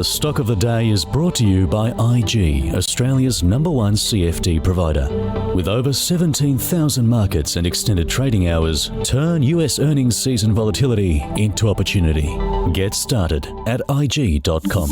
The stock of the day is brought to you by IG, Australia's #1 CFD provider. With over 17,000 markets and extended trading hours, turn US earnings season volatility into opportunity. Get started at IG.com.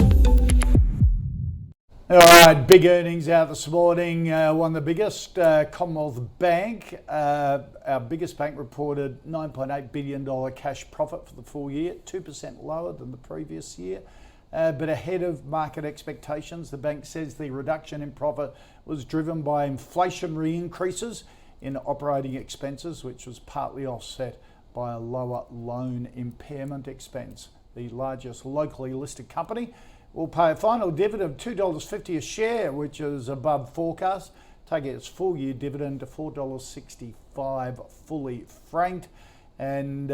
All right, big earnings out this morning. One of the biggest, Commonwealth Bank, our biggest bank, reported $9.8 billion cash profit for the full year, 2% lower than the previous year. But ahead of market expectations. The bank says the reduction in profit was driven by inflationary increases in operating expenses, which was partly offset by a lower loan impairment expense. The largest locally listed company will pay a final dividend of $2.50 a share, which is above forecast, taking its full year dividend to $4.65 fully franked. And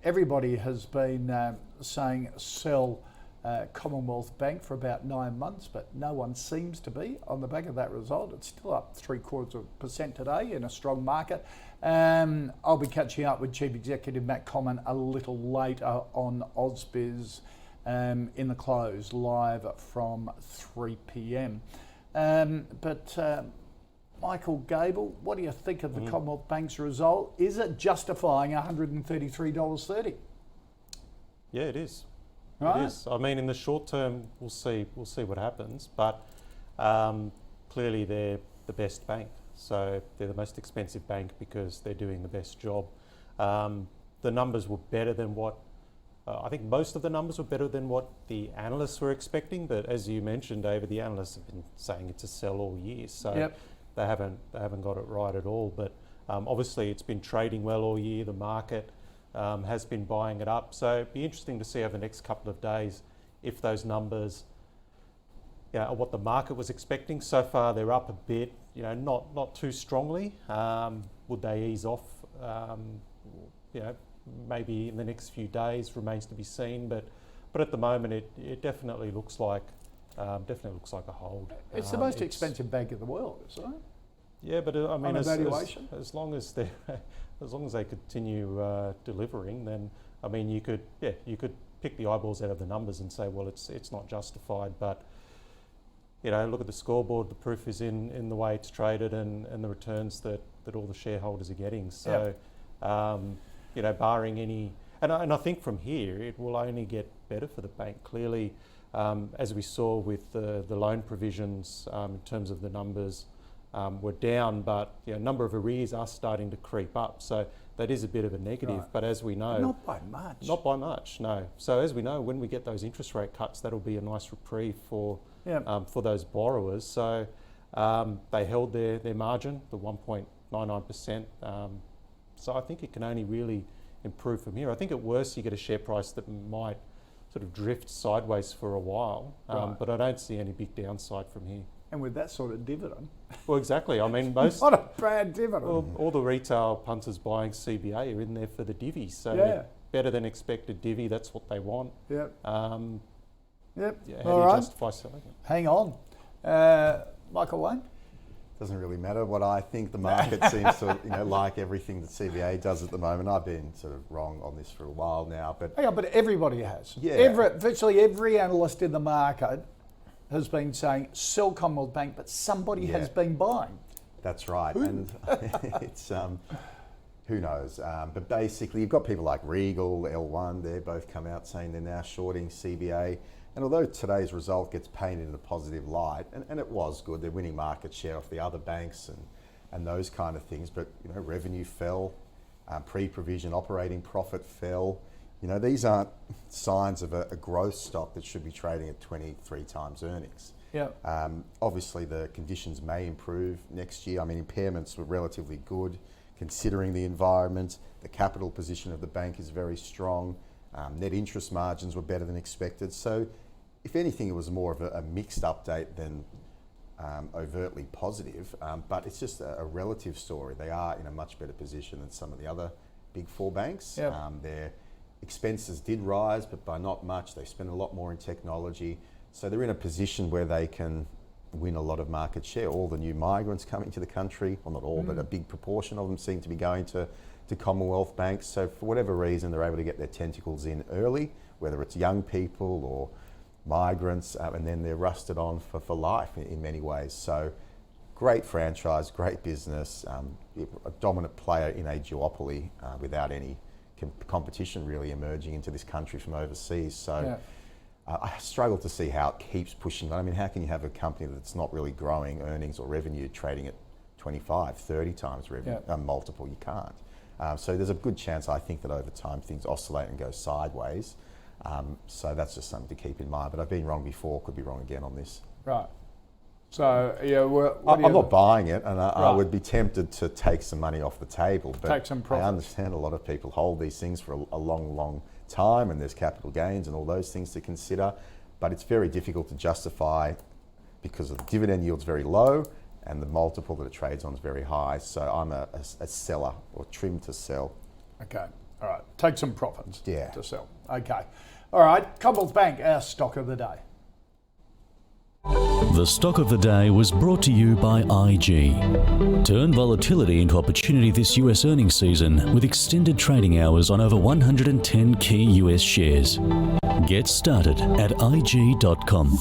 everybody has been saying sell Commonwealth Bank for about 9 months, but no one seems to be on the back of that result. It's still up 0.75% today in a strong market. I'll be catching up with Chief Executive Matt Comyn a little later on ausbiz in the close, live from 3 p.m. But Michael, Gable, what do you think of the Commonwealth Bank's result? Is it justifying $133.30? Yeah, it is. Right. It is. I mean, in the short term, we'll see what happens. But clearly, they're the best bank, so they're the most expensive bank because they're doing the best job. The numbers were better than what I think. Most of the numbers were better than what the analysts were expecting. But as you mentioned, David, the analysts have been saying it's a sell all year, so they haven't got it right at all. But obviously, it's been trading well all year. The market has been buying it up. So it'd be interesting to see over the next couple of days if those numbers are what the market was expecting. So far they're up a bit, not too strongly. Would they ease off? Maybe in the next few days, remains to be seen. But at the moment it definitely looks like a hold. It's the most expensive bank in the world, isn't it? Yeah, but I mean, as long as they continue delivering, then I mean, you could pick the eyeballs out of the numbers and say, well, it's not justified. But look at the scoreboard. The proof is in the way it's traded and the returns that all the shareholders are getting. So, barring any, and I think from here it will only get better for the bank. Clearly, as we saw with the loan provisions, in terms of the numbers. Were down, but number of arrears are starting to creep up. So that is a bit of a negative. Right. But as we know, not by much. Not by much, no. So as we know, when we get those interest rate cuts, that'll be a nice reprieve for those borrowers. So they held their margin, the 1.99%. So I think it can only really improve from here. I think at worst you get a share price that might sort of drift sideways for a while, but I don't see any big downside from here. And with that sort of dividend. Well, exactly. I mean, most... Not a bad dividend. All the retail punters buying CBA are in there for the divvy. So better than expected divvy, that's what they want. Yep. How do you justify selling it? Hang on. Michael Wayne? Doesn't really matter what I think. The market seems to, like everything that CBA does at the moment. I've been sort of wrong on this for a while now. But everybody has. Yeah. Virtually every analyst in the market has been saying sell Commonwealth Bank, but somebody has been buying. That's right. And it's, who knows? But basically, you've got people like Regal, L1, they've both come out saying they're now shorting CBA. And although today's result gets painted in a positive light, and it was good, they're winning market share off the other banks and those kind of things, but revenue fell, pre-provision operating profit fell. These aren't signs of a growth stock that should be trading at 23 times earnings. Yeah. Obviously, the conditions may improve next year. I mean, impairments were relatively good considering the environment. The capital position of the bank is very strong. Net interest margins were better than expected. So, if anything, it was more of a mixed update than overtly positive. But it's just a relative story. They are in a much better position than some of the other big four banks. Yep. Their expenses did rise, but by not much. They spend a lot more in technology. So they're in a position where they can win a lot of market share. All the new migrants coming to the country, well, not all, but a big proportion of them seem to be going to Commonwealth Bank. So for whatever reason, they're able to get their tentacles in early, whether it's young people or migrants, and then they're rusted on for life in many ways. So great franchise, great business, a dominant player in a duopoly without any competition really emerging into this country from overseas. So I struggle to see how it keeps pushing. I mean, how can you have a company that's not really growing earnings or revenue trading at 25, 30 times revenue multiple? You can't. So there's a good chance, I think, that over time things oscillate and go sideways. So that's just something to keep in mind. But I've been wrong before, could be wrong again on this. Right. So, yeah, I'm not buying it, and I would be tempted to take some money off the table. But take some profits. I understand a lot of people hold these things for a long, long time, and there's capital gains and all those things to consider. But it's very difficult to justify because the dividend yield's very low and the multiple that it trades on is very high. So I'm a seller, or trim to sell. Okay. All right. Take some profits Yeah. to sell. Okay. All right. Commonwealth Bank, our stock of the day. The stock of the day was brought to you by IG. Turn volatility into opportunity this US earnings season with extended trading hours on over 110 key US shares. Get started at IG.com.